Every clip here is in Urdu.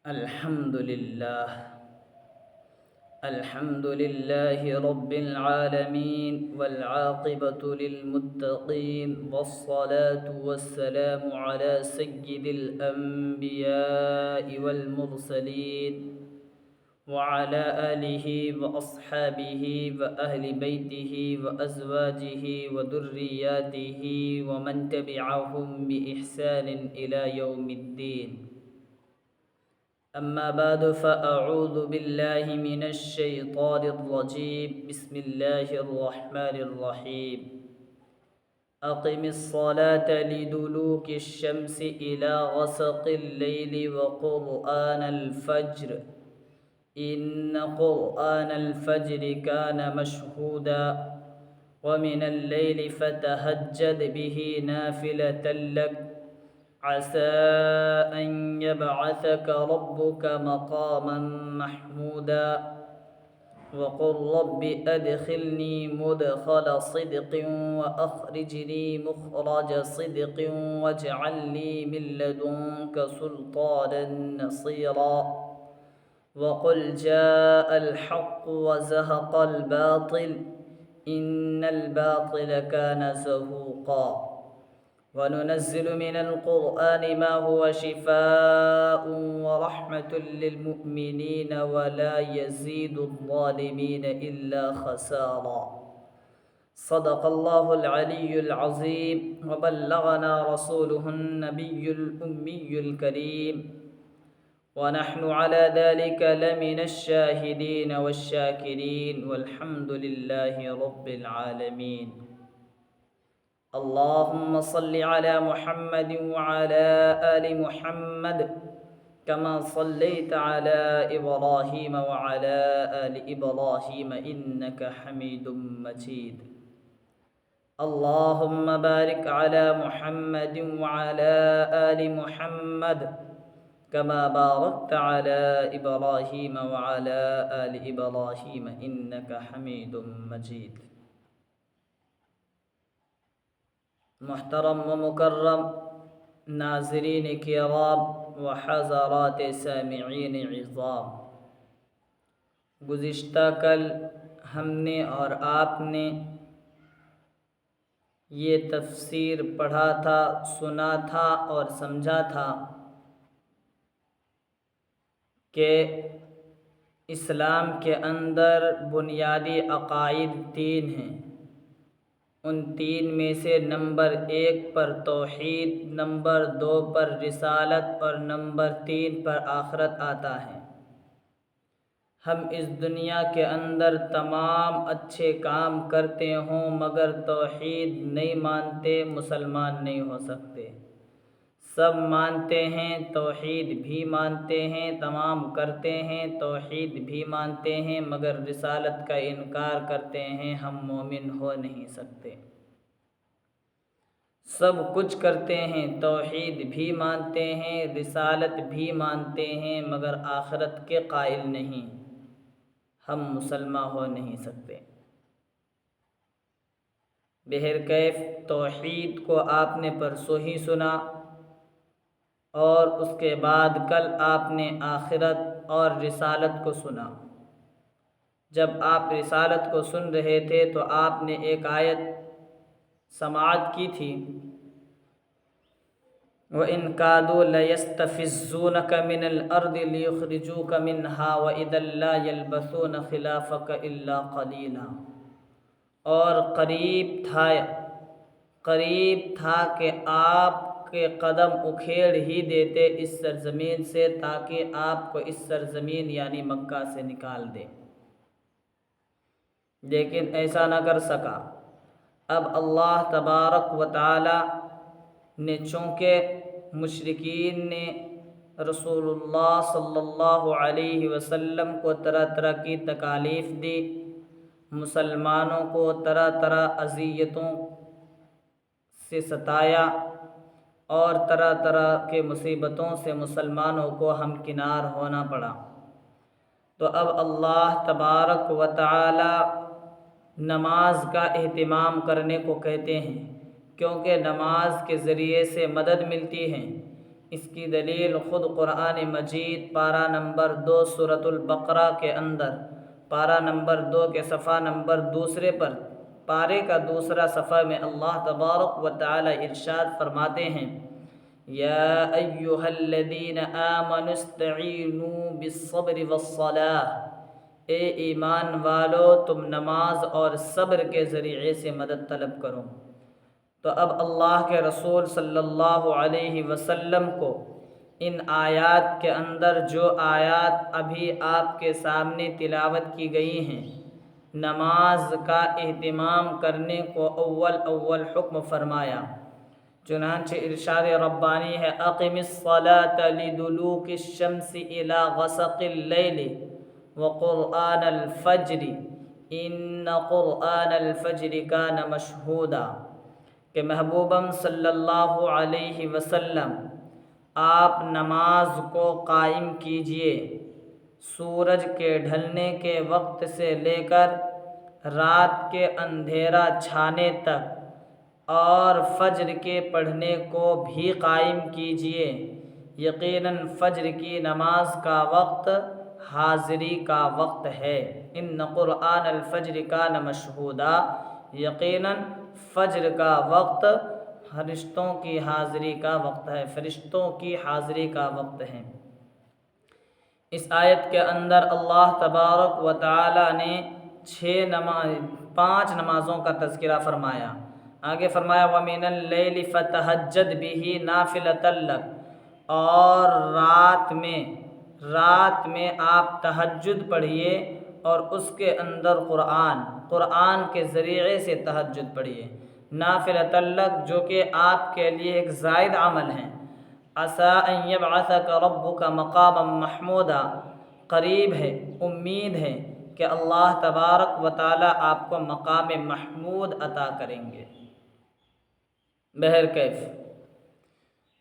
الحمد لله. الحمد لله رب العالمين والعاقبة للمتقين والصلاة والسلام على سيد الأنبياء والمرسلين وعلى آله وأصحابه وأهل بيته وأزواجه وذرياته ومن تبعهم بإحسان إلى يوم الدين. أما بعد فأعوذ بالله من الشيطان الرجيم. بسم الله الرحمن الرحيم. أقم الصلاة لدلوك الشمس إلى غسق الليل وقرآن الفجر إن قرآن الفجر كان مشهودا ومن الليل فتهجد به نافلة لك عسى أن يبعثك ربك مقاما محمودا وقل رب أدخلني مدخل صدق وأخرجني مخرج صدق واجعل لي من لدنك سلطانا نصيرا وقل جاء الحق وزهق الباطل إن الباطل كان زهوقا وننزل من القرآن ما هو شفاء ورحمة للمؤمنين ولا يزيد الظالمين إلا خسارا. صدق الله العلي العظيم وبلغنا رسوله النبي الأمي الكريم ونحن على ذلك لمن الشاهدين والشاكرين والحمد لله رب العالمين. اللهم صل على محمد وعلى آل محمد كما صليت على إبراهيم وعلى آل إبراهيم إنك حميد مجيد. اللهم بارك على محمد وعلى آل محمد كما باركت على إبراهيم وعلى آل إبراهيم إنك حميد مجيد. محترم و مکرم ناظرین کرام و حضرات سامعین عظام، گزشتہ کل ہم نے اور آپ نے یہ تفسیر پڑھا تھا، سنا تھا اور سمجھا تھا کہ اسلام کے اندر بنیادی عقائد 3 ہیں. ان 3 میں سے نمبر 1 پر توحید، نمبر 2 پر رسالت اور نمبر 3 پر آخرت آتا ہے. ہم اس دنیا کے اندر تمام اچھے کام کرتے ہوں مگر توحید نہیں مانتے، مسلمان نہیں ہو سکتے. سب مانتے ہیں، توحید بھی مانتے ہیں، تمام کرتے ہیں، توحید بھی مانتے ہیں مگر رسالت کا انکار کرتے ہیں، ہم مومن ہو نہیں سکتے. سب کچھ کرتے ہیں، توحید بھی مانتے ہیں، رسالت بھی مانتے ہیں مگر آخرت کے قائل نہیں، ہم مسلمان ہو نہیں سکتے. بہرکیف توحید کو آپ نے پرسوں ہی سنا اور اس کے بعد کل آپ نے آخرت اور رسالت کو سنا. جب آپ رسالت کو سن رہے تھے تو آپ نے ایک آیت سماعت کی تھی، وَإِن كَادُوا لَيَسْتَفِزُّونَكَ مِنَ الْأَرْضِ لِيُخْرِجُوكَ مِنْهَا وَإِذًا لَّا يَلْبَثُونَ خِلَافَكَ إِلَّا قَلِيلًا. اور قریب تھا کہ آپ کے قدم اکھیڑ ہی دیتے اس سرزمین سے تاکہ آپ کو اس سرزمین یعنی مکہ سے نکال دے، لیکن ایسا نہ کر سکا. اب اللہ تبارک و تعالی نے چونکہ مشرکین نے رسول اللہ صلی اللہ علیہ وسلم کو طرح طرح کی تکالیف دی، مسلمانوں کو طرح طرح اذیتوں سے ستایا اور طرح طرح کے مصیبتوں سے مسلمانوں کو ہمکنار ہونا پڑا، تو اب اللہ تبارک و تعالی نماز کا اہتمام کرنے کو کہتے ہیں، کیونکہ نماز کے ذریعے سے مدد ملتی ہے. اس کی دلیل خود قرآن مجید پارہ نمبر 2 سورۃ البقرہ کے اندر پارہ نمبر 2 کے صفحہ نمبر دوسرے پر پارے کا دوسرا صفحہ میں اللہ تبارک و تعالی ارشاد فرماتے ہیں یا ایھا الذین آمنوا استعینوا بالصبر والصلاۃ، اے ایمان والو تم نماز اور صبر کے ذریعے سے مدد طلب کرو۔ تو اب اللہ کے رسول صلی اللہ علیہ وسلم کو ان آیات کے اندر جو آیات ابھی آپ کے سامنے تلاوت کی گئی ہیں، نماز کا اہتمام کرنے کو اول حکم فرمایا۔ چنانچہ ارشاد ربانی ہے اقم الصلاۃ لدلوک الشمس الی غسق اللیل وقرآن الفجر ان قرآن الفجر کان مشہودا، کہ محبوبم صلی اللہ علیہ وسلم آپ نماز کو قائم کیجئے سورج کے ڈھلنے کے وقت سے لے کر رات کے اندھیرا چھانے تک، اور فجر کے پڑھنے کو بھی قائم کیجئے، یقیناً فجر کی نماز کا وقت حاضری کا وقت ہے۔ ان قرآن الفجر کان مشہودا، یقیناً فجر کا وقت فرشتوں کی حاضری کا وقت ہے، فرشتوں کی حاضری کا وقت ہے۔ اس آیت کے اندر اللہ تبارک و تعالی نے 5 نمازوں کا تذکرہ فرمایا۔ آگے فرمایا وَمِنَ اللَّيْلِ فَتَهَجَّدْ بِهِ نَافِلَةً لَكَ، اور رات میں آپ تہجد پڑھیے اور اس کے اندر قرآن کے ذریعے سے تہجد پڑھیے، نافلۃ لک، جو کہ آپ کے لیے ایک زائد عمل ہے۔ عسیٰ ان یبعثک ربک مقاما محمودا، قریب ہے، امید ہے کہ اللہ تبارک و تعالی آپ کو مقام محمود عطا کریں گے۔ بہرکیف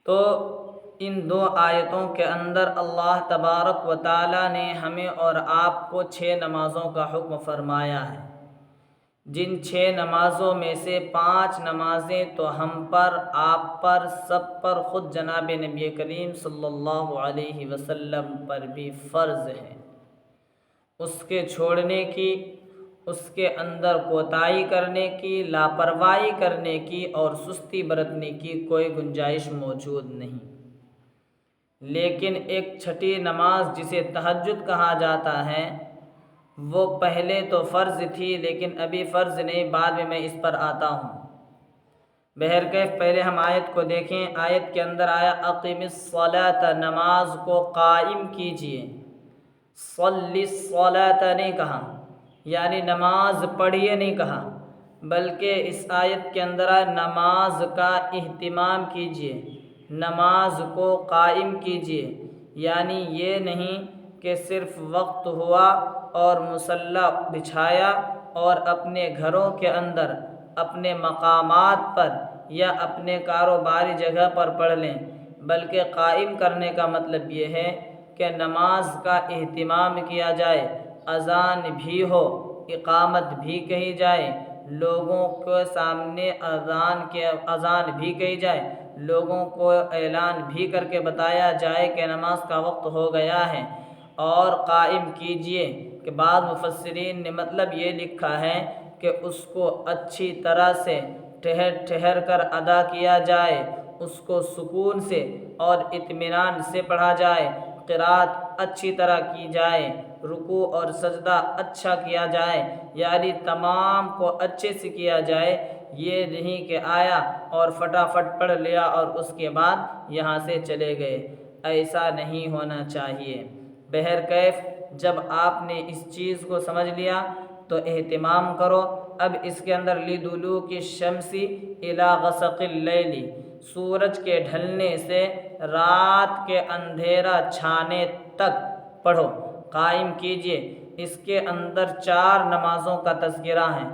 تو ان 2 آیتوں کے اندر اللہ تبارک و تعالی نے ہمیں اور آپ کو 6 نمازوں کا حکم فرمایا ہے، جن 6 نمازوں میں سے 5 نمازیں تو ہم پر، آپ پر، سب پر، خود جناب نبی کریم صلی اللہ علیہ وسلم پر بھی فرض ہیں۔ اس کے چھوڑنے کی، اس کے اندر کوتاہی کرنے کی، لاپرواہی کرنے کی اور سستی برتنے کی کوئی گنجائش موجود نہیں۔ لیکن ایک چھٹی نماز جسے تہجد کہا جاتا ہے، وہ پہلے تو فرض تھی لیکن ابھی فرض نہیں، بعد میں اس پر آتا ہوں۔ بہرکیف پہلے ہم آیت کو دیکھیں۔ آیت کے اندر آیا اقم الصلاۃ، نماز کو قائم کیجئے۔ صلی الصلاۃ نہیں کہا، یعنی نماز پڑھیے نہیں کہا، بلکہ اس آیت کے اندر آیا نماز کا اہتمام کیجئے، نماز کو قائم کیجئے، یعنی یہ نہیں کہ صرف وقت ہوا اور مصلی بچھایا اور اپنے گھروں کے اندر، اپنے مقامات پر یا اپنے کاروباری جگہ پر پڑھ لیں، بلکہ قائم کرنے کا مطلب یہ ہے کہ نماز کا اہتمام کیا جائے، اذان بھی ہو، اقامت بھی کہی جائے، لوگوں کے سامنے اذان بھی کہی جائے، لوگوں کو اعلان بھی کر کے بتایا جائے کہ نماز کا وقت ہو گیا ہے، اور قائم کیجئے کہ بعض مفسرین نے مطلب یہ لکھا ہے کہ اس کو اچھی طرح سے ٹھہر کر ادا کیا جائے، اس کو سکون سے اور اطمینان سے پڑھا جائے، قرات اچھی طرح کی جائے، رکوع اور سجدہ اچھا کیا جائے، یعنی تمام کو اچھے سے کیا جائے۔ یہ نہیں کہ آیا اور فٹافٹ پڑھ لیا اور اس کے بعد یہاں سے چلے گئے، ایسا نہیں ہونا چاہیے۔ بہرکیف جب آپ نے اس چیز کو سمجھ لیا تو اہتمام کرو۔ اب اس کے اندر لِدُلُوکِ الشَّمْسِ إِلَىٰ غَسَقِ اللَّيْلِ، سورج کے ڈھلنے سے رات کے اندھیرا چھانے تک پڑھو، قائم کیجئے۔ اس کے اندر 4 نمازوں کا تذکرہ ہے۔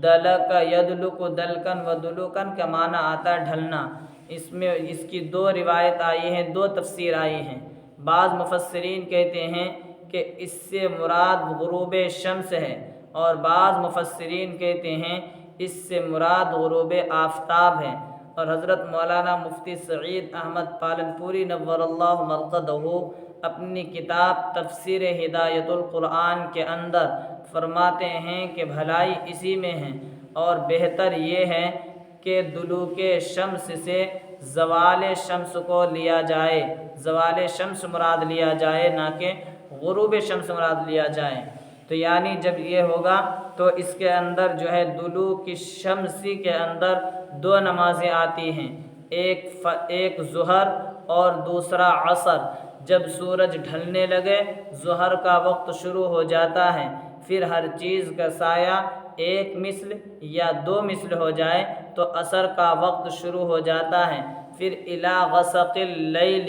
دلک یدلک، دلکن و دلکن کا معنی آتا ہے ڈھلنا۔ اس میں اس کی 2 روایت آئی ہیں، 2 تفسیر آئی ہیں۔ بعض مفسرین کہتے ہیں کہ اس سے مراد غروب شمس ہے، اور بعض مفسرین کہتے ہیں اس سے مراد غروب آفتاب ہے۔ اور حضرت مولانا مفتی سعید احمد پالنپوری نور اللہ مرقدہ اپنی کتاب تفسیر ہدایت القرآن کے اندر فرماتے ہیں کہ بھلائی اسی میں ہے اور بہتر یہ ہے کہ دلوک شمس سے زوال شمس کو لیا جائے، زوال شمس مراد لیا جائے، نہ کہ غروب شمس مراد لیا جائے۔ تو یعنی جب یہ ہوگا تو اس کے اندر جو ہے دلوک شمسی کے اندر دو نمازیں آتی ہیں، ایک ظہر اور دوسرا عصر۔ جب سورج ڈھلنے لگے، ظہر کا وقت شروع ہو جاتا ہے، پھر ہر چیز کا سایہ ایک مثل یا دو مثل ہو جائے تو عصر کا وقت شروع ہو جاتا ہے۔ پھر الی غسق اللیل،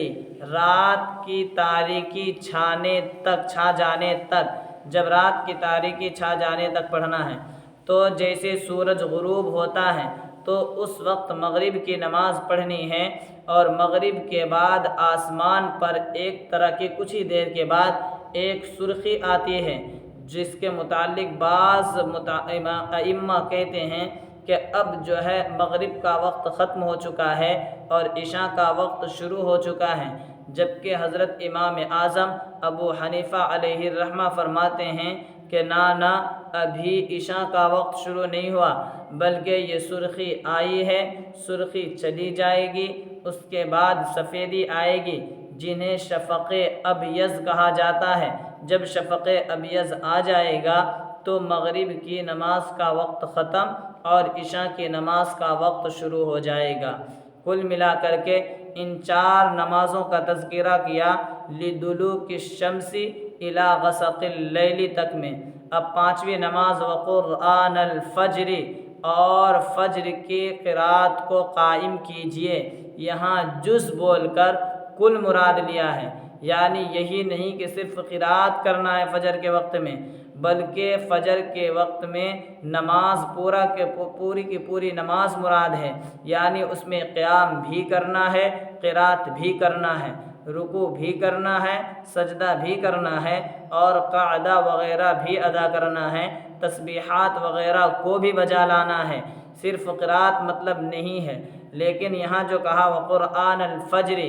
رات کی تاریکی چھا جانے تک، جب رات کی تاریکی چھا جانے تک پڑھنا ہے۔ تو جیسے سورج غروب ہوتا ہے تو اس وقت مغرب کی نماز پڑھنی ہے، اور مغرب کے بعد آسمان پر ایک طرح کی کچھ ہی دیر کے بعد ایک سرخی آتی ہے، جس کے متعلق بعض ائمہ کہتے ہیں کہ اب جو ہے مغرب کا وقت ختم ہو چکا ہے اور عشاء کا وقت شروع ہو چکا ہے، جبکہ حضرت امام اعظم ابو حنیفہ علیہ الرحمہ فرماتے ہیں کہ نہ ابھی عشاء کا وقت شروع نہیں ہوا، بلکہ یہ سرخی آئی ہے، سرخی چلی جائے گی، اس کے بعد سفیدی آئے گی، جنہیں شفق ابیض کہا جاتا ہے۔ جب شفق ابیض آ جائے گا تو مغرب کی نماز کا وقت ختم اور عشاء کی نماز کا وقت شروع ہو جائے گا۔ کل ملا کر کے ان چار نمازوں کا تذکرہ کیا لدلوک الشمس الی غسق اللیل تک میں۔ اب پانچویں نماز وقرآن الفجر، اور فجر کی قرات کو قائم کیجیے۔ یہاں جز بول کر کل مراد لیا ہے، یعنی یہی نہیں کہ صرف قرات کرنا ہے فجر کے وقت میں، بلکہ فجر کے وقت میں نماز پوری کی پوری نماز مراد ہے، یعنی اس میں قیام بھی کرنا ہے، قرات بھی کرنا ہے، رکوع بھی کرنا ہے، سجدہ بھی کرنا ہے، اور قعدہ وغیرہ بھی ادا کرنا ہے، تسبیحات وغیرہ کو بھی بجا لانا ہے۔ صرف قرات مطلب نہیں ہے، لیکن یہاں جو کہا وقرآن الفجر،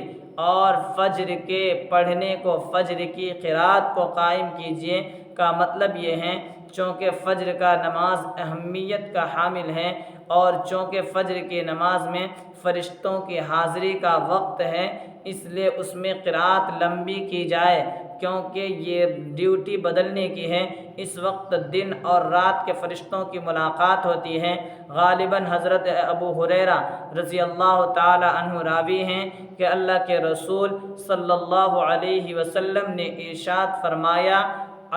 اور فجر کے پڑھنے کو، فجر کی قرات کو قائم کیجیے کا مطلب یہ ہے چونکہ فجر کا نماز اہمیت کا حامل ہے، اور چونکہ فجر کی نماز میں فرشتوں کی حاضری کا وقت ہے، اس لیے اس میں قرات لمبی کی جائے، کیونکہ یہ ڈیوٹی بدلنے کی ہے۔ اس وقت دن اور رات کے فرشتوں کی ملاقات ہوتی ہے۔ غالباً حضرت ابو ہریرہ رضی اللہ تعالی عنہ راوی ہیں کہ اللہ کے رسول صلی اللہ علیہ وسلم نے ارشاد فرمایا،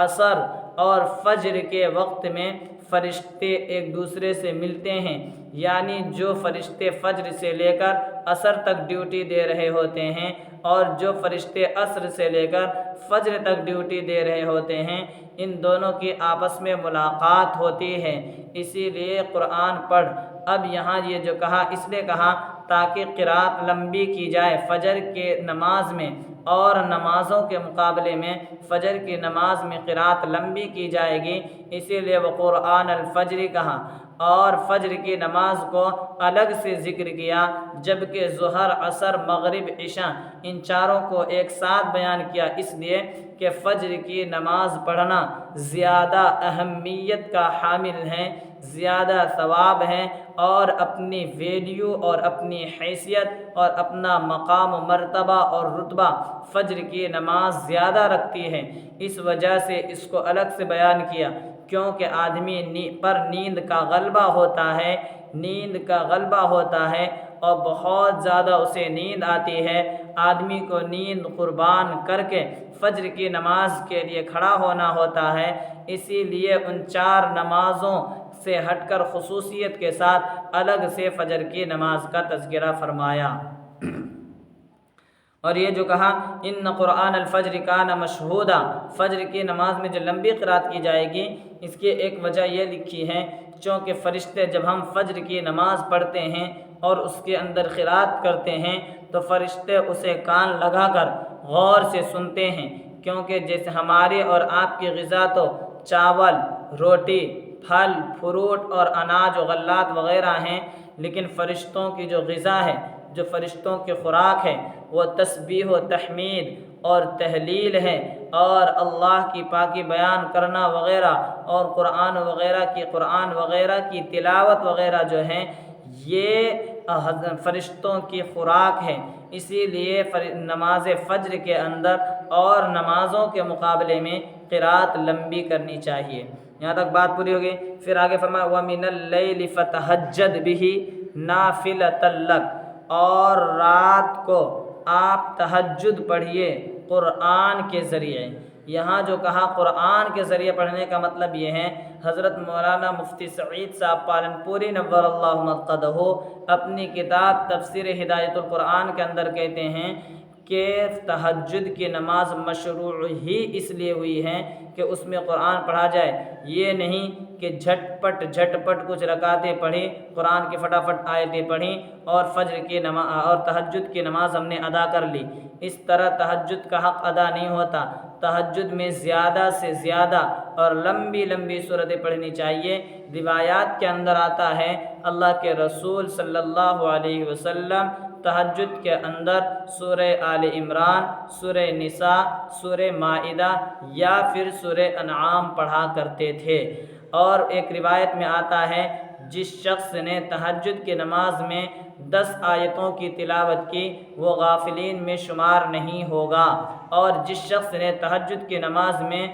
عصر اور فجر کے وقت میں فرشتے ایک دوسرے سے ملتے ہیں، یعنی جو فرشتے فجر سے لے کر عصر تک ڈیوٹی دے رہے ہوتے ہیں اور جو فرشتے عصر سے لے کر فجر تک ڈیوٹی دے رہے ہوتے ہیں، ان دونوں کی آپس میں ملاقات ہوتی ہے، اسی لیے قرآن پڑھ۔ اب یہاں یہ جو کہا اس لیے کہا تاکہ قرات لمبی کی جائے فجر کے نماز میں، اور نمازوں کے مقابلے میں فجر کی نماز میں قرات لمبی کی جائے گی، اسی لیے وقرآن الفجر کہا، اور فجر کی نماز کو الگ سے ذکر کیا، جبکہ ظہر، عصر، مغرب، عشاء ان چاروں کو ایک ساتھ بیان کیا، اس لیے کہ فجر کی نماز پڑھنا زیادہ اہمیت کا حامل ہے، زیادہ ثواب ہے، اور اپنی ویلیو اور اپنی حیثیت اور اپنا مقام و مرتبہ اور رتبہ فجر کی نماز زیادہ رکھتی ہے۔ اس وجہ سے اس کو الگ سے بیان کیا، کیونکہ آدمی پر نیند کا غلبہ ہوتا ہے اور بہت زیادہ اسے نیند آتی ہے۔ آدمی کو نیند قربان کر کے فجر کی نماز کے لیے کھڑا ہونا ہوتا ہے، اسی لیے ان چار نمازوں سے ہٹ کر خصوصیت کے ساتھ الگ سے فجر کی نماز کا تذکرہ فرمایا۔ اور یہ جو کہا ان قرآن الفجر کان مشہودا، فجر کی نماز میں جو لمبی قرات کی جائے گی، اس کی ایک وجہ یہ لکھی ہے چونکہ فرشتے جب ہم فجر کی نماز پڑھتے ہیں اور اس کے اندر قرات کرتے ہیں تو فرشتے اسے کان لگا کر غور سے سنتے ہیں، کیونکہ جیسے ہمارے اور آپ کی غذا تو چاول، روٹی، پھل، فروٹ اور اناج و غلات وغیرہ ہیں، لیکن فرشتوں کی جو غذا ہے، جو فرشتوں کی خوراک ہے، وہ تسبیح و تحمید اور تہلیل ہے، اور اللہ کی پاکی بیان کرنا وغیرہ، اور قرآن وغیرہ کی تلاوت وغیرہ جو ہیں، یہ فرشتوں کی خوراک ہے۔ اسی لیے نماز فجر کے اندر اور نمازوں کے مقابلے میں قرات لمبی کرنی چاہیے۔ یہاں تک بات پوری ہو گئی۔ پھر آگے فرمایا وَمِنَ اللَّيْلِ فَتَهَجَّدْ بِهِ نَافِلَةً لَكَ، اور رات کو آپ تہجد پڑھیے قرآن کے ذریعے۔ یہاں جو کہا قرآن کے ذریعے پڑھنے کا مطلب یہ ہے، حضرت مولانا مفتی سعید صاحب پالنپوری نور اللہ مرقدہ اپنی کتاب تفسیر ہدایت القرآن کے اندر کہتے ہیں کہ تہجد کی نماز مشروع ہی اس لیے ہوئی ہے کہ اس میں قرآن پڑھا جائے، یہ نہیں کہ جھٹ پٹ کچھ رکعتیں پڑھی، قرآن کی فٹافٹ آیتیں پڑھیں اور فجر کی نماز اور تہجد کی نماز ہم نے ادا کر لی۔ اس طرح تہجد کا حق ادا نہیں ہوتا۔ تہجد میں زیادہ سے زیادہ اور لمبی صورتیں پڑھنی چاہیے۔ روایات کے اندر آتا ہے اللہ کے رسول صلی اللہ علیہ وسلم تہجد کے اندر سورہ آل عمران، سورہ نساء، سورہ مائدہ یا پھر سورہ انعام پڑھا کرتے تھے۔ اور ایک روایت میں آتا ہے جس شخص نے تہجد کی نماز میں 10 آیتوں کی تلاوت کی وہ غافلین میں شمار نہیں ہوگا، اور جس شخص نے تہجد کی نماز میں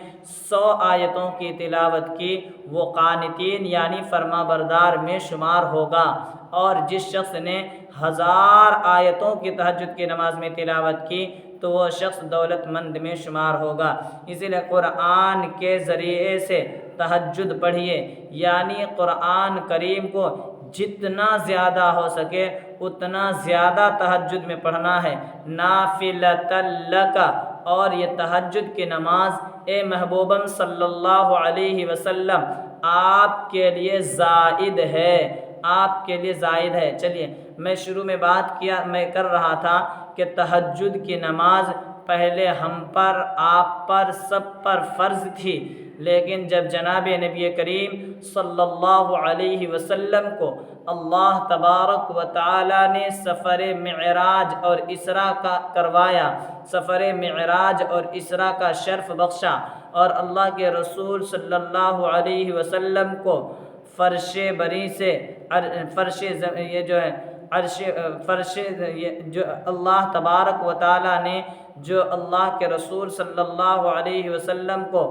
100 آیتوں کی تلاوت کی وہ قانتین یعنی فرما بردار میں شمار ہوگا، اور جس شخص نے 1000 آیتوں کی تہجد کی نماز میں تلاوت کی تو وہ شخص دولت مند میں شمار ہوگا۔ اسی لیے قرآن کے ذریعے سے تہجد پڑھیے، یعنی قرآن کریم کو جتنا زیادہ ہو سکے اتنا زیادہ تہجد میں پڑھنا ہے۔ نافلۃ لک، اور یہ تہجد کی نماز اے محبوبم صلی اللہ علیہ وسلم آپ کے لیے زائد ہے، آپ کے لیے زائد ہے۔ چلیے میں شروع میں میں کر رہا تھا کہ تہجد کی نماز پہلے ہم پر، آپ پر، سب پر فرض تھی، لیکن جب جناب نبی کریم صلی اللہ علیہ وسلم کو اللہ تبارک و تعالی نے سفر معراج اور اسراء کا کروایا، سفر معراج اور اسراء کا شرف بخشا، اور اللہ کے رسول صلی اللہ علیہ وسلم کو فرش بری سے جو اللہ تبارک و تعالی نے جو اللہ کے رسول صلی اللہ علیہ وسلم کو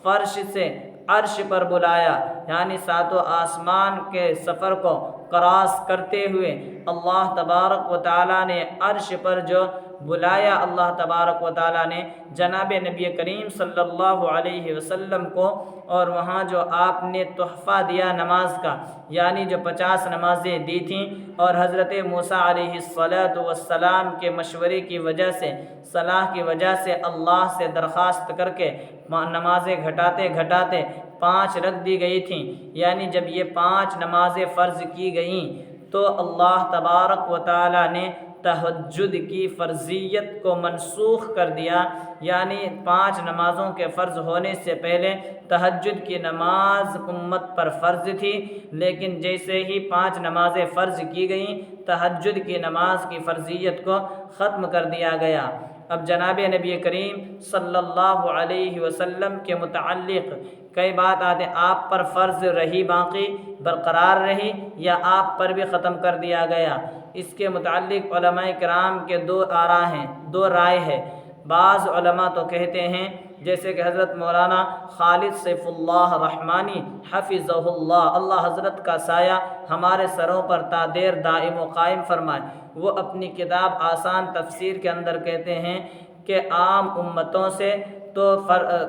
فرش سے عرش پر بلایا، یعنی ساتوں آسمان کے سفر کو کراس کرتے ہوئے اللہ تبارک و تعالی نے عرش پر جو بلایا، اللہ تبارک و تعالی نے جناب نبی کریم صلی اللہ علیہ وسلم کو، اور وہاں جو آپ نے تحفہ دیا نماز کا، یعنی جو 50 نمازیں دی تھیں، اور حضرت موسیٰ علیہ السلام کے مشورے کی وجہ سے، صلاح کی وجہ سے اللہ سے درخواست کر کے نمازیں گھٹاتے 5 رکھ دی گئی تھیں، یعنی جب یہ 5 نمازیں فرض کی گئیں تو اللہ تبارک و تعالی نے تہجد کی فرضیت کو منسوخ کر دیا، یعنی 5 نمازوں کے فرض ہونے سے پہلے تہجد کی نماز امت پر فرض تھی، لیکن جیسے ہی 5 نمازیں فرض کی گئیں تہجد کی نماز کی فرضیت کو ختم کر دیا گیا۔ اب جناب نبی کریم صلی اللہ علیہ وسلم کے متعلق کئی بات آتے ہیں، آپ پر فرض رہی، باقی برقرار رہی، یا آپ پر بھی ختم کر دیا گیا؟ اس کے متعلق علماء کرام کے 2 آراء ہیں، 2 رائے ہے۔ بعض علماء تو کہتے ہیں جیسے کہ حضرت مولانا خالد سیف اللہ رحمانی حفظہ اللہ، اللہ حضرت کا سایہ ہمارے سروں پر تا دیر دائم و قائم فرمائے، وہ اپنی کتاب آسان تفسیر کے اندر کہتے ہیں کہ عام امتوں سے تو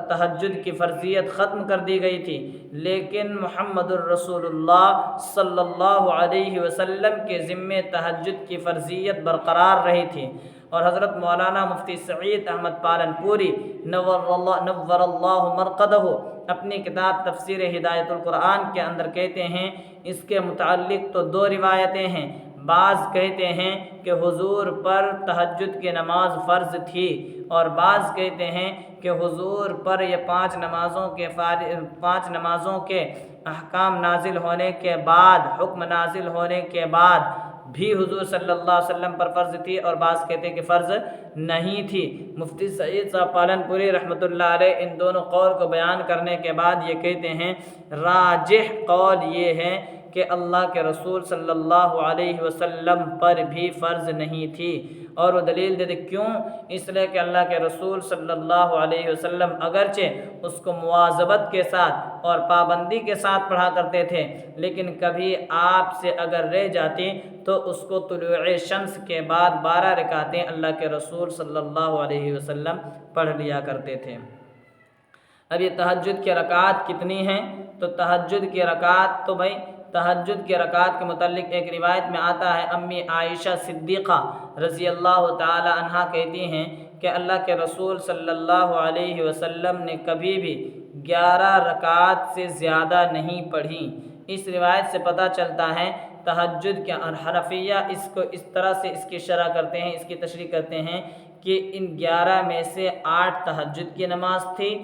تہجد کی فرضیت ختم کر دی گئی تھی، لیکن محمد الرسول اللہ صلی اللہ علیہ وسلم کے ذمے تہجد کی فرضیت برقرار رہی تھی۔ اور حضرت مولانا مفتی سعید احمد پالنپوری نور اللہ مرقدہ اپنی کتاب تفسیر ہدایت القرآن کے اندر کہتے ہیں اس کے متعلق تو 2 روایتیں ہیں، بعض کہتے ہیں کہ حضور پر تہجد کی نماز فرض تھی، اور بعض کہتے ہیں کہ حضور پر یہ پانچ نمازوں کے احکام نازل ہونے کے بعد، حکم نازل ہونے کے بعد بھی حضور صلی اللہ علیہ وسلم پر فرض تھی، اور بعض کہتے ہیں کہ فرض نہیں تھی۔ مفتی سعید صاحب پالن پوری رحمۃ اللہ علیہ ان دونوں قول کو بیان کرنے کے بعد یہ کہتے ہیں راجح قول یہ ہے کہ اللہ کے رسول صلی اللہ علیہ وسلم پر بھی فرض نہیں تھی، اور وہ دلیل دیتے کیوں؟ اس لیے کہ اللہ کے رسول صلی اللہ علیہ وسلم اگرچہ اس کو مواظبت کے ساتھ اور پابندی کے ساتھ پڑھا کرتے تھے، لیکن کبھی آپ سے اگر رہ جاتی تو اس کو طلوع شمس کے بعد 12 رکعتیں اللہ کے رسول صلی اللہ علیہ وسلم پڑھ لیا کرتے تھے۔ اب یہ تہجد کی رکعات کتنی ہیں؟ تو تہجد کی رکعات تو تہجد کی رکعات کے متعلق ایک روایت میں آتا ہے، امی عائشہ صدیقہ رضی اللہ تعالی عنہا کہتی ہیں کہ اللہ کے رسول صلی اللہ علیہ وسلم نے کبھی بھی 11 رکعات سے زیادہ نہیں پڑھی۔ اس روایت سے پتہ چلتا ہے تہجد کے حنفیہ اس کو اس طرح سے اس کی شرح کرتے ہیں، اس کی تشریح کرتے ہیں کہ ان 11 میں سے 8 تہجد کی نماز تھی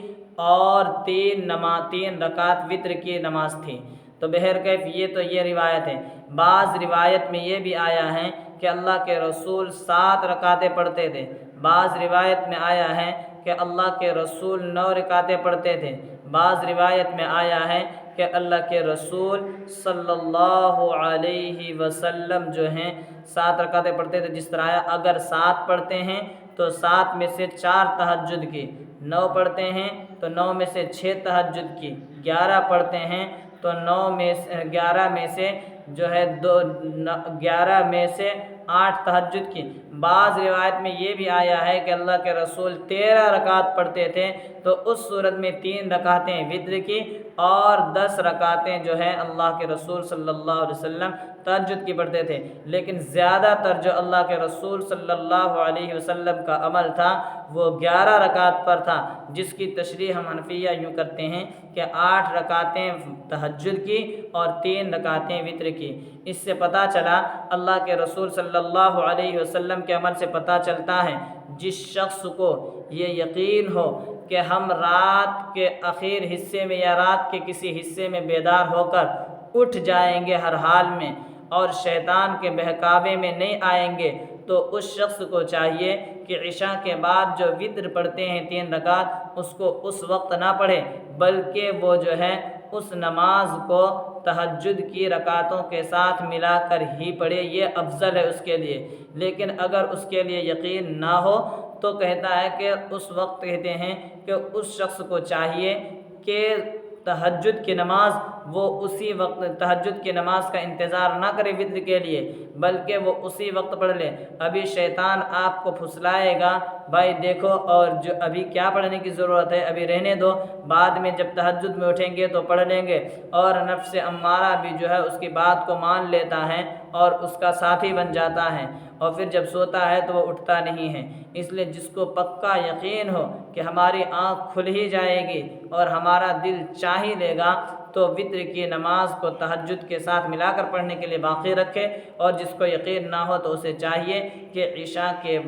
اور 3 رکعت وتر کی نماز تھی۔ تو بہرکیف یہ روایت ہے۔ بعض روایت میں یہ بھی آیا ہے کہ اللہ کے رسول 7 رکعتیں پڑھتے تھے، بعض روایت میں آیا ہے کہ اللہ کے رسول 9 رکعتیں پڑھتے تھے، بعض روایت میں آیا ہے کہ اللہ کے رسول صلی اللہ علیہ وسلم جو ہیں 7 رکعتیں پڑھتے تھے۔ جس طرح اگر 7 پڑھتے ہیں تو 7 میں سے 4 تہجد کی، 9 پڑھتے ہیں تو 9 میں سے 6 تہجد کی، 11 پڑھتے ہیں تو 11 میں سے جو ہے 11 میں سے 8 تہجد کی۔ بعض روایت میں یہ بھی آیا ہے کہ اللہ کے رسول 13 رکعت پڑھتے تھے، تو اس صورت میں 3 رکعتیں وتر کی اور 10 رکعتیں جو ہے اللہ کے رسول صلی اللہ علیہ وسلم تہجد کی پڑھتے تھے۔ لیکن زیادہ تر جو اللہ کے رسول صلی اللہ علیہ وسلم کا عمل تھا وہ 11 رکعت پر تھا، جس کی تشریح ہم حنفیہ یوں کرتے ہیں کہ 8 رکعتیں تہجد کی اور 3 رکعتیں وتر کی۔ اس سے پتہ چلا اللہ کے رسول صلی اللہ علیہ وسلم کے عمل سے پتہ چلتا ہے جس شخص کو یہ یقین ہو کہ ہم رات کے آخر حصے میں یا رات کے کسی حصے میں بیدار ہو کر اٹھ جائیں گے ہر حال میں اور شیطان کے بہکاوے میں نہیں آئیں گے، تو اس شخص کو چاہیے کہ عشاء کے بعد جو وتر پڑھتے ہیں 3 رکعت اس کو اس وقت نہ پڑھے، بلکہ وہ جو ہے اس نماز کو تہجد کی رکعتوں کے ساتھ ملا کر ہی پڑھے، یہ افضل ہے اس کے لیے۔ لیکن اگر اس کے لیے یقین نہ ہو تو کہتا ہے کہ اس وقت کہتے ہیں کہ اس شخص کو چاہیے کہ تہجد کی نماز وہ اسی وقت تہجد کی نماز کا انتظار نہ کرے وتر کے لیے، بلکہ وہ اسی وقت پڑھ لے۔ ابھی شیطان آپ کو پھسلائے گا، بھائی دیکھو اور جو ابھی کیا پڑھنے کی ضرورت ہے، ابھی رہنے دو، بعد میں جب تہجد میں اٹھیں گے تو پڑھ لیں گے، اور نفس امارہ بھی جو ہے اس کی بات کو مان لیتا ہے اور اس کا ساتھی بن جاتا ہے، اور پھر جب سوتا ہے تو وہ اٹھتا نہیں ہے۔ اس لیے جس کو پکا یقین ہو کہ ہماری آنکھ کھل ہی جائے گی اور ہمارا دل چاہ ہی لے گا، تو وتر کی نماز کو تہجد کے ساتھ ملا کر پڑھنے کے لیے باقی رکھے، اور جس کو یقین نہ ہو تو اسے چاہیے کہ عشاء کی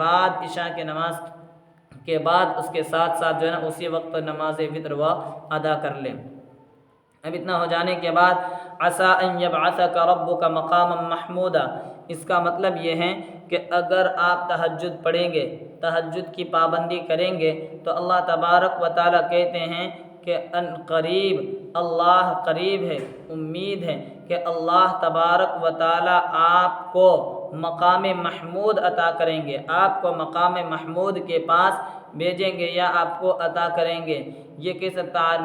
نماز کے بعد اس کے ساتھ ساتھ جو ہے نا اسی وقت نماز وتر وہ ادا کر لیں۔ اب اتنا ہو جانے کے بعد عسیٰ ان یبعثک ربک مقاما محمودا، اس کا مطلب یہ ہے کہ اگر آپ تہجد پڑھیں گے، تہجد کی پابندی کریں گے، تو اللہ تبارک و تعالیٰ کہتے ہیں کہ ان قریب اللہ قریب ہے، امید ہے کہ اللہ تبارک و تعالیٰ آپ کو مقام محمود عطا کریں گے، آپ کو مقام محمود کے پاس بھیجیں گے یا آپ کو عطا کریں گے۔ یہ کس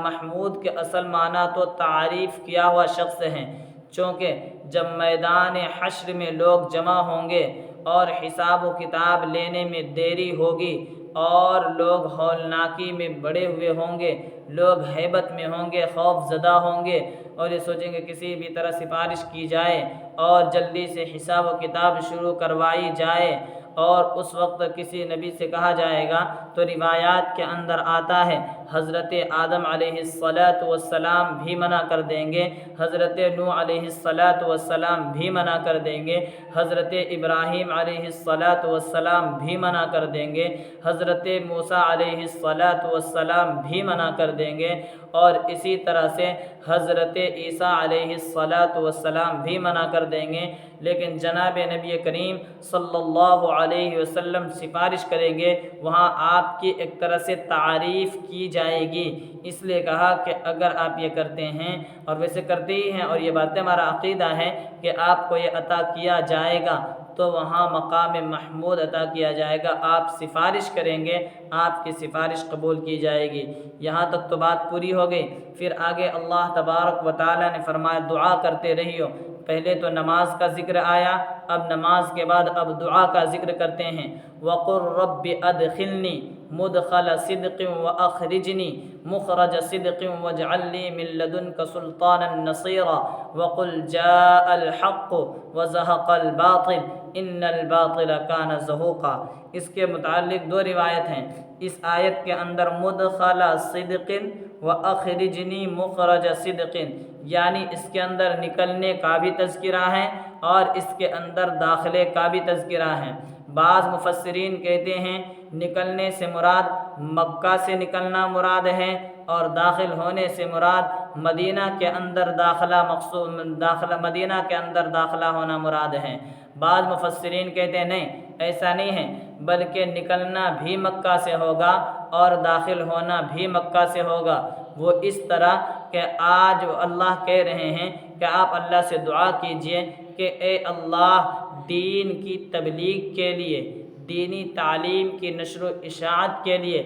محمود کے اصل معنی تو تعریف کیا ہوا شخص ہیں، چونکہ جب میدان حشر میں لوگ جمع ہوں گے اور حساب و کتاب لینے میں دیری ہوگی اور لوگ ہولناکی میں بڑے ہوئے ہوں گے، لوگ ہیبت میں ہوں گے، خوف زدہ ہوں گے اور یہ سوچیں گے کسی بھی طرح سفارش کی جائے اور جلدی سے حساب و کتاب شروع کروائی جائے، اور اس وقت کسی نبی سے کہا جائے گا تو روایات کے اندر آتا ہے حضرت آدم علیہ السلام بھی منع کر دیں گے، حضرت نوح علیہ السلام بھی منع کر دیں گے، حضرت ابراہیم علیہ السلام بھی منع کر دیں گے، حضرت موسیٰ علیہ السلام بھی منع کر دیں گے، اور اسی طرح سے حضرت عیسیٰ علیہ السلام بھی منع کر دیں گے۔ لیکن جناب نبی کریم صلی اللہ علیہ وسلم سفارش کریں گے، وہاں آپ کی ایک طرح سے تعریف کی جائے گی۔ اس لیے کہا کہ اگر آپ یہ کرتے ہیں، اور ویسے کرتے ہی ہیں، اور یہ باتیں ہمارا عقیدہ ہے کہ آپ کو یہ عطا کیا جائے گا، تو وہاں مقام محمود عطا کیا جائے گا۔ آپ سفارش کریں گے، آپ کی سفارش قبول کی جائے گی۔ یہاں تک تو بات پوری ہو گئی۔ پھر آگے اللہ تبارک و تعالیٰ نے فرمایا دعا کرتے رہیو۔ پہلے تو نماز کا ذکر آیا، اب نماز کے بعد اب دعا کا ذکر کرتے ہیں۔ وَقُلْ رَبِّ أَدْخِلْنِي مُدْخَلَ صِدْقٍ وَأَخْرِجْنِي مُخْرَجَ صِدْقٍ وَاجْعَلْ لِي مِن لَّدُنكَ سُلْطَانًا نَّصِيرًا وَقُلْ جَاءَ الْحَقُّ وَزَهَقَ الْبَاطِلُ إِنَّ الْبَاطِلَ كَانَ زَهُوقًا۔ اس کے متعلق دو روایت ہیں۔ اس آیت کے اندر مدخل صدق و اخرجنی مخرج صدق، یعنی اس کے اندر نکلنے کا بھی تذکرہ ہے اور اس کے اندر داخلے کا بھی تذکرہ ہے۔ بعض مفسرین کہتے ہیں نکلنے سے مراد مکہ سے نکلنا مراد ہے، اور داخل ہونے سے مراد مدینہ کے اندر مدینہ کے اندر داخلہ ہونا مراد ہے۔ بعض مفسرین کہتے ہیں نہیں، ایسا نہیں ہے، بلکہ نکلنا بھی مکہ سے ہوگا اور داخل ہونا بھی مکہ سے ہوگا۔ وہ اس طرح کہ آج اللہ کہہ رہے ہیں کہ آپ اللہ سے دعا کیجئے کہ اے اللہ، دین کی تبلیغ کے لیے، دینی تعلیم کی نشر و اشاعت کے لیے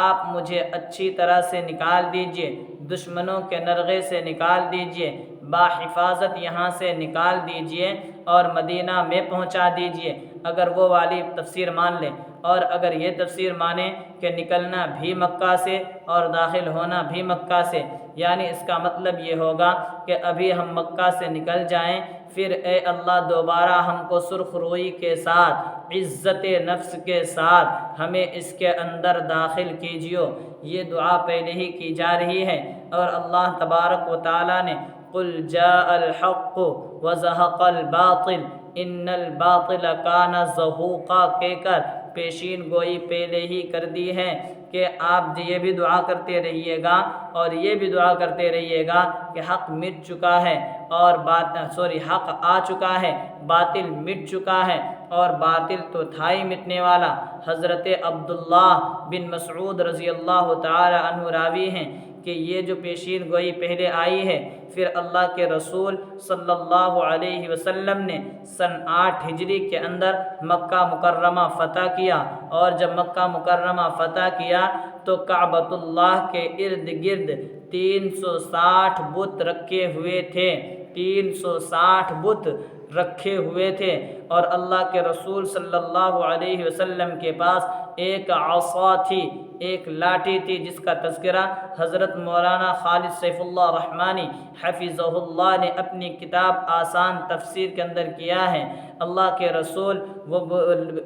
آپ مجھے اچھی طرح سے نکال دیجئے، دشمنوں کے نرغے سے نکال دیجئے، باحفاظت یہاں سے نکال دیجئے اور مدینہ میں پہنچا دیجئے۔ اگر وہ والی تفسیر مان لیں، اور اگر یہ تفسیر مانیں کہ نکلنا بھی مکہ سے اور داخل ہونا بھی مکہ سے، یعنی اس کا مطلب یہ ہوگا کہ ابھی ہم مکہ سے نکل جائیں، پھر اے اللہ دوبارہ ہم کو سرخ روئی کے ساتھ، عزت نفس کے ساتھ ہمیں اس کے اندر داخل کیجیو۔ یہ دعا پہلے ہی کی جا رہی ہے، اور اللہ تبارک و تعالیٰ نے قُلْ جَاءَ الْحَقُّ وَزَهَقَ الْبَاطِلُ إِنَّ الْبَاطِلَ كَانَ زَهُوقًا کہہ کر پیشین گوئی پہلے ہی کر دی ہے کہ آپ یہ بھی دعا کرتے رہیے گا اور یہ بھی دعا کرتے رہیے گا کہ حق مٹ چکا ہے اور حق آ چکا ہے، باطل مٹ چکا ہے، اور باطل تو تھا ہی مٹنے والا۔ حضرت عبداللہ بن مسعود رضی اللہ تعالی عنہ راوی ہیں کہ یہ جو پیشین گوئی پہلے آئی ہے، پھر اللہ کے رسول صلی اللہ علیہ وسلم نے سن 8 ہجری کے اندر مکہ مکرمہ فتح کیا، اور جب مکہ مکرمہ فتح کیا تو کعبۃ اللہ کے ارد گرد 360 بت رکھے ہوئے تھے، 360 بت رکھے ہوئے تھے، اور اللہ کے رسول صلی اللہ علیہ وسلم کے پاس ایک عصا تھی، ایک لاٹھی تھی، جس کا تذکرہ حضرت مولانا خالد سیف اللہ رحمانی حفظہ اللہ نے اپنی کتاب آسان تفسیر کے اندر کیا ہے۔ اللہ کے رسول وہ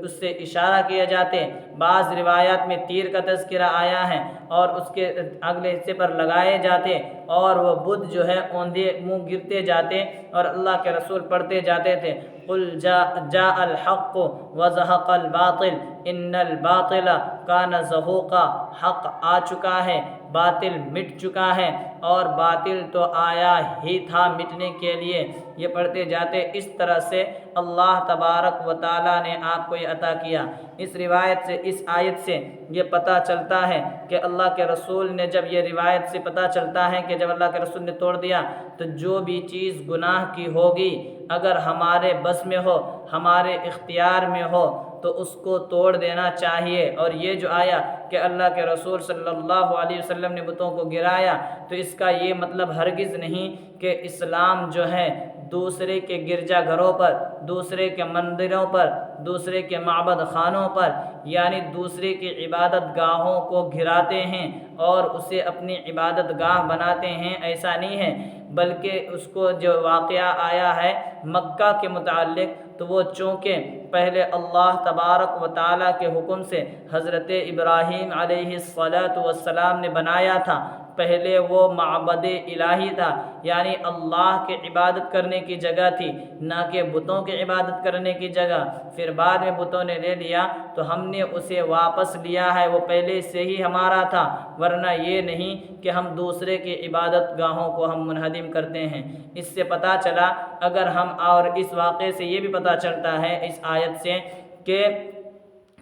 اس سے اشارہ کیے جاتے، بعض روایات میں تیر کا تذکرہ آیا ہے، اور اس کے اگلے حصے پر لگائے جاتے، اور وہ بت جو ہے اوندے منہ گرتے جاتے، اور اللہ کے رسول پڑھتے جاتے تھے قُلْ جَاءَ الْحَقُّ وَزَهَقَ الْبَاطِلُ إِنَّ الْبَاطِلَ كَانَ زَهُوقًا، حق آ چکا ہے، باطل مٹ چکا ہے، اور باطل تو آیا ہی تھا مٹنے کے لیے۔ یہ پڑھتے جاتے، اس طرح سے اللہ تبارک و تعالیٰ نے آپ کو یہ عطا کیا۔ اس روایت سے، اس آیت سے یہ پتہ چلتا ہے کہ اللہ کے رسول نے، جب یہ روایت سے پتہ چلتا ہے کہ جب اللہ کے رسول نے توڑ دیا، تو جو بھی چیز گناہ کی ہوگی اگر ہمارے بس میں ہو، ہمارے اختیار میں ہو، تو اس کو توڑ دینا چاہیے۔ اور یہ جو آیا کہ اللہ کے رسول صلی اللہ علیہ وسلم نے بتوں کو گرایا، تو اس کا یہ مطلب ہرگز نہیں کہ اسلام جو ہے دوسرے کے گرجا گھروں پر، دوسرے کے مندروں پر، دوسرے کے معبد خانوں پر، یعنی دوسرے کی عبادت گاہوں کو گراتے ہیں اور اسے اپنی عبادت گاہ بناتے ہیں، ایسا نہیں ہے۔ بلکہ اس کو جو واقعہ آیا ہے مکہ کے متعلق، تو وہ چونکہ پہلے اللہ تبارک و تعالیٰ کے حکم سے حضرت ابراہیم علیہ السلام نے بنایا تھا۔ پہلے وہ معبد الہی تھا، یعنی اللہ کی عبادت کرنے کی جگہ تھی، نہ کہ بتوں کی عبادت کرنے کی جگہ۔ پھر بعد میں بتوں نے لے لیا تو ہم نے اسے واپس لیا ہے، وہ پہلے سے ہی ہمارا تھا، ورنہ یہ نہیں کہ ہم دوسرے کی عبادت گاہوں کو ہم منہدم کرتے ہیں۔ اس سے پتہ چلا اگر ہم، اور اس واقعے سے یہ بھی پتہ چلتا ہے اس آیت سے، کہ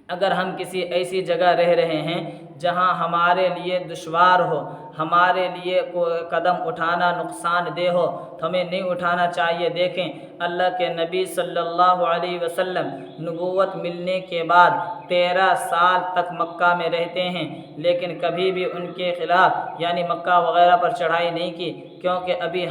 اگر ہم کسی ایسی جگہ رہ رہے ہیں جہاں ہمارے لیے دشوار ہو، ہمارے لیے کوئی قدم اٹھانا نقصان دہ ہو، تو ہمیں نہیں اٹھانا چاہیے۔ دیکھیں اللہ کے نبی صلی اللہ علیہ وسلم نبوت ملنے کے بعد 13 سال تک مکہ میں رہتے ہیں، لیکن کبھی بھی ان کے خلاف یعنی مکہ وغیرہ پر چڑھائی نہیں کی، کیونکہ ابھی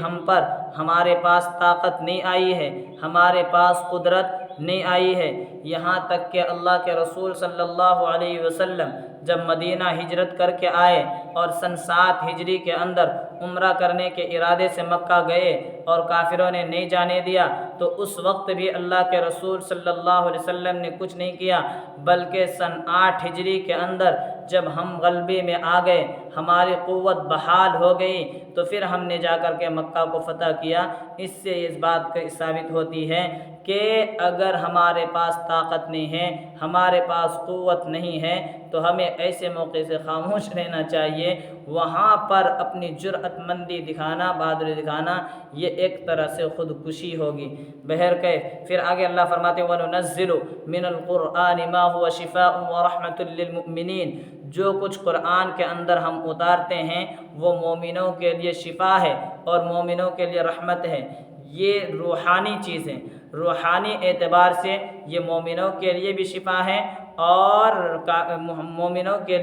ہمارے پاس طاقت نہیں آئی ہے، ہمارے پاس قدرت نہیں آئی ہے۔ یہاں تک کہ اللہ کے رسول صلی اللہ علیہ وسلم جب مدینہ ہجرت کر کے آئے اور سن 7 ہجری کے اندر عمرہ کرنے کے ارادے سے مکہ گئے اور کافروں نے نہیں جانے دیا، تو اس وقت بھی اللہ کے رسول صلی اللہ علیہ وسلم نے کچھ نہیں کیا، بلکہ سن 8 ہجری کے اندر جب ہم غلبے میں آ گئے، ہماری قوت بحال ہو گئی، تو پھر ہم نے جا کر کے مکہ کو فتح کیا۔ اس سے اس بات کا ثابت ہوتی ہے کہ اگر ہمارے پاس طاقت نہیں ہے، ہمارے پاس قوت نہیں ہے، تو ہمیں ایسے موقع سے خاموش رہنا چاہیے۔ وہاں پر اپنی جرأت مندی دکھانا، بہادری دکھانا، یہ ایک طرح سے خودکشی ہوگی۔ بہرکیف پھر آگے اللہ فرماتے ہیں وَنُنَزِّلُ مِنَ الْقُرْآنِ مَا هُوَ شِفَاءٌ وَرَحْمَةٌ لِّلْمُؤْمِنِينَ، جو کچھ قرآن کے اندر ہم اتارتے ہیں وہ مومنوں کے لیے شفا ہے اور مومنوں کے لیے رحمت ہے۔ یہ روحانی چیزیں، روحانی اعتبار سے یہ مومنوں کے لیے بھی شفا ہے اور مومنوں کے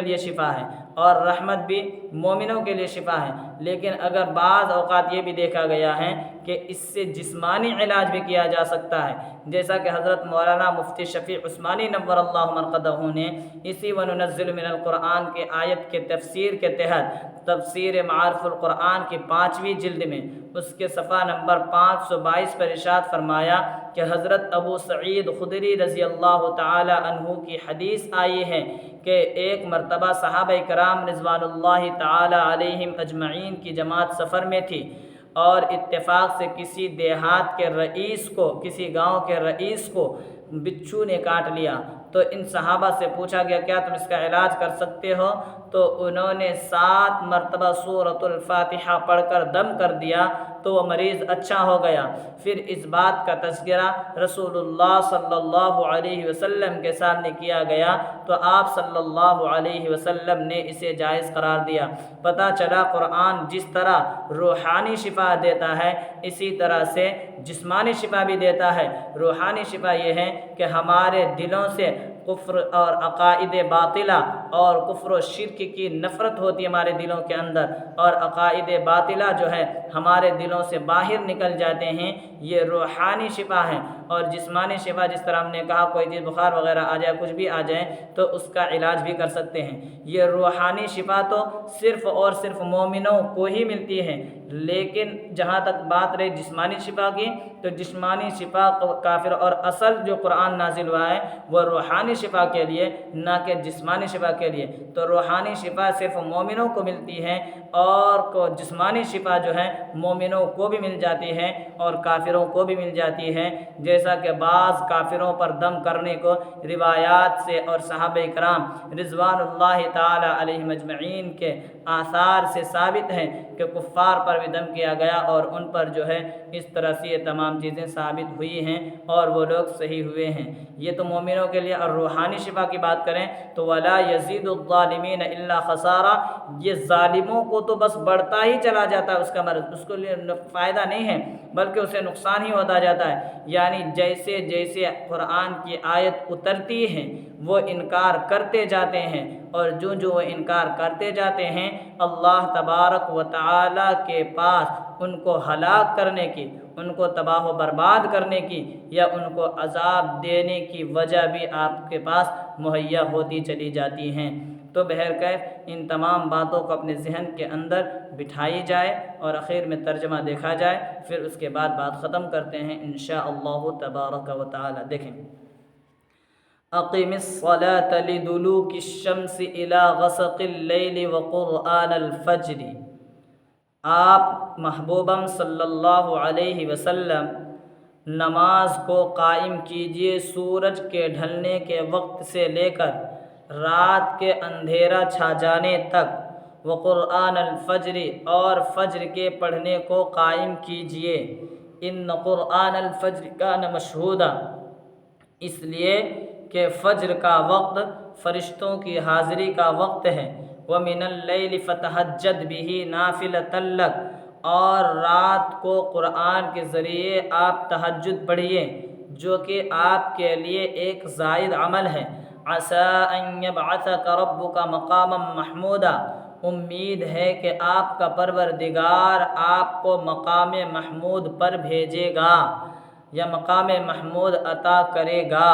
لیے شفا ہے، اور رحمت بھی مومنوں کے لیے شفا ہے۔ لیکن اگر بعض اوقات یہ بھی دیکھا گیا ہے کہ اس سے جسمانی علاج بھی کیا جا سکتا ہے، جیسا کہ حضرت مولانا مفتی شفیع عثمانی نور اللہ مرقدہ نے اسی وَنُنَزِّلُ مِنَ الْقُرْآنِ کے آیت کے تفسیر کے تحت تفسیر معارف القرآن کی 5ویں جلد میں اس کے صفحہ نمبر 522 پر ارشاد فرمایا کہ حضرت ابو سعید خدری رضی اللہ تعالی عنہ کی حدیث آئی ہے کہ ایک مرتبہ صحابہ کرام رضوان اللہ تعالی علیہم اجمعین کی جماعت سفر میں تھی، اور اتفاق سے کسی دیہات کے رئیس کو، کسی گاؤں کے رئیس کو بچھو نے کاٹ لیا۔ تو ان صحابہ سے پوچھا گیا کیا تم اس کا علاج کر سکتے ہو؟ تو انہوں نے 7 مرتبہ سورۃ الفاتحہ پڑھ کر دم کر دیا تو وہ مریض اچھا ہو گیا۔ پھر اس بات کا تذکرہ رسول اللہ صلی اللہ علیہ وسلم کے سامنے کیا گیا تو آپ صلی اللہ علیہ وسلم نے اسے جائز قرار دیا۔ پتہ چلا قرآن جس طرح روحانی شفا دیتا ہے، اسی طرح سے جسمانی شفا بھی دیتا ہے۔ روحانی شفا یہ ہے کہ ہمارے دلوں سے کفر اور عقائد باطلہ اور کفر و شرک کی نفرت ہوتی ہے ہمارے دلوں کے اندر، اور عقائد باطلہ جو ہے ہمارے دلوں سے باہر نکل جاتے ہیں، یہ روحانی شفا ہے۔ اور جسمانی شفا جس طرح ہم نے کہا کوئی چیز بخار وغیرہ آ جائے، کچھ بھی آ جائے تو اس کا علاج بھی کر سکتے ہیں۔ یہ روحانی شفا تو صرف اور صرف مومنوں کو ہی ملتی ہے، لیکن جہاں تک بات رہی جسمانی شفا کی تو جسمانی شفا کافر، اور اصل جو قرآن نازل ہوا ہے وہ روحانی شفا کے لیے نہ کہ جسمانی شفا کے لیے۔ تو روحانی شفا صرف مومنوں کو ملتی ہے، اور جسمانی شفا جو ہے مومنوں کو بھی مل جاتی ہے اور کافروں کو بھی مل جاتی ہے، جیسا کہ بعض کافروں پر دم کرنے کو روایات سے اور صحابہ کرام رضوان اللہ تعالی علیہم اجمعین کے آثار سے ثابت ہے کہ کفار پر بھی دم کیا گیا، اور ان پر جو ہے اس طرح سے یہ تمام چیزیں ثابت ہوئی ہیں اور وہ لوگ صحیح ہوئے ہیں۔ یہ تو مومنوں کے لیے۔ اور روحانی شفا کی بات کریں تو وَلَا يَزِيدُ الظَّالِمِينَ إِلَّا خَسَارًا، یہ ظالموں کو تو بس بڑھتا ہی چلا جاتا ہے اس کا مرض، اس کو لیے فائدہ نہیں ہے بلکہ اسے نقصان ہی ہوتا جاتا ہے۔ یعنی جیسے جیسے قرآن کی آیت اترتی ہے وہ انکار کرتے جاتے ہیں، اور جو وہ انکار کرتے جاتے ہیں اللہ تبارک و تعالی کے پاس ان کو ہلاک کرنے کی، ان کو تباہ و برباد کرنے کی یا ان کو عذاب دینے کی وجہ بھی آپ کے پاس مہیا ہوتی چلی جاتی ہیں۔ تو بہرکیف ان تمام باتوں کو اپنے ذہن کے اندر بٹھائی جائے اور آخر میں ترجمہ دیکھا جائے، پھر اس کے بعد بات ختم کرتے ہیں انشاءاللہ تبارک و تعالی۔ دیکھیں، اقم الصلاة لدلوک الشمس الى غسق اللیل وقرآن الفجر۔ آپ محبوبم صلی اللہ علیہ وسلم نماز کو قائم کیجیے سورج کے ڈھلنے کے وقت سے لے کر رات کے اندھیرا چھا جانے تک، وقرآن الفجر اور فجر کے پڑھنے کو قائم کیجیے۔ ان قرآن الفجر کان مشہودا، اس لیے کہ فجر کا وقت فرشتوں کی حاضری کا وقت ہے۔ وَمِنَ اللَّيْلِ فَتَہجَّدْ بِهِ نَافِلَةً لَكَ، اور رات کو قرآن کے ذریعے آپ تہجد پڑھیے جو کہ آپ کے لیے ایک زائد عمل ہے۔ عَسَىٰ أَن يَبْعَثَكَ رَبُّكَ مَقَامًا مَحْمُودًا، امید ہے کہ آپ کا پروردگار آپ کو مقام محمود پر بھیجے گا یا مقام محمود عطا کرے گا۔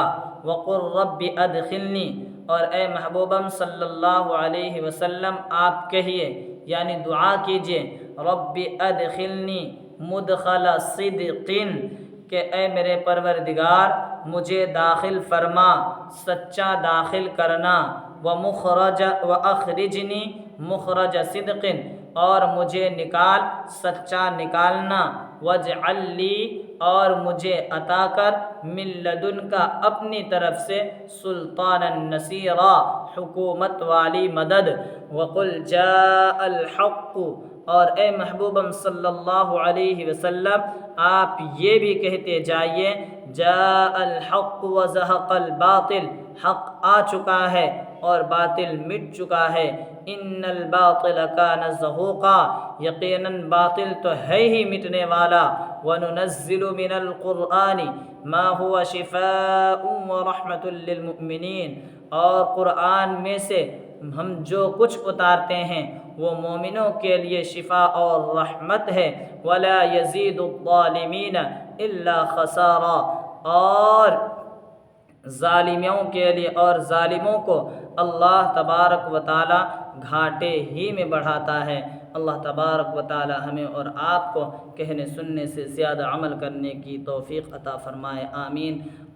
وَقُلْ رَبِّ أَدْخِلْنِي، اور اے محبوبم صلی اللہ علیہ وسلم آپ کہیے یعنی دعا کیجیے، رب ادخلنی مدخل صدق، کہ اے میرے پروردگار مجھے داخل فرما، سچا داخل کرنا، وَأَخْرِجْنِي مخرج صدق، اور مجھے نکال سچا نکالنا، وَاجْعَلْ لِي، اور مجھے عطا کر، من لدن کا اپنی طرف سے، سلطانا نصیرا، حکومت والی مدد۔ وَقُلْ جَاءَ الْحَقُّ، اور اے محبوبم صلی اللہ علیہ وسلم آپ یہ بھی کہتے جائیے، جاء الحق وزہق الباطل، حق آ چکا ہے اور باطل مٹ چکا ہے۔ ان الباطل کان زہوقا، یقیناً باطل تو ہے ہی مٹنے والا۔ وننزل من القرآن ما هو شفاء ورحمة للمؤمنین، اور قرآن میں سے ہم جو کچھ اتارتے ہیں وہ مومنوں کے لیے شفا اور رحمت ہے۔ ولا یزید الظالمین الا خسارا، اور ظالموں کے لیے اور ظالموں کو اللہ تبارک و تعالی گھاٹے ہی میں بڑھاتا ہے۔ اللہ تبارک و تعالی ہمیں اور آپ کو کہنے سننے سے زیادہ عمل کرنے کی توفیق عطا فرمائے، آمین۔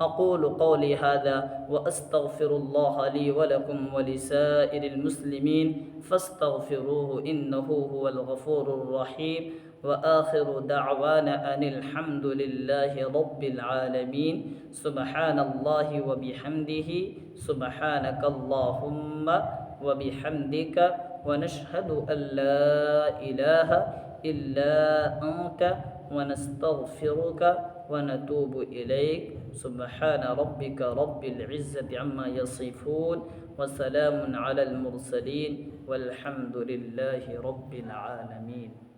اقول قولی ھذا واستغفر اللہ لی ولکم ولسائر المسلمین فاستغفروہ انہ ھو الغفور الرحیم، وآخر دعوانا ان الحمد للہ رب العالمین۔ سبحان اللہ وبحمدہ، سبحانک اللہم وبحمدک، ونشہد ان لا الہ الا انت، ونستغفرک ونتوب الیک۔ سبحان ربک رب العزۃ عما یصفون، وسلام علی المرسلین، والحمد للہ رب العالمین۔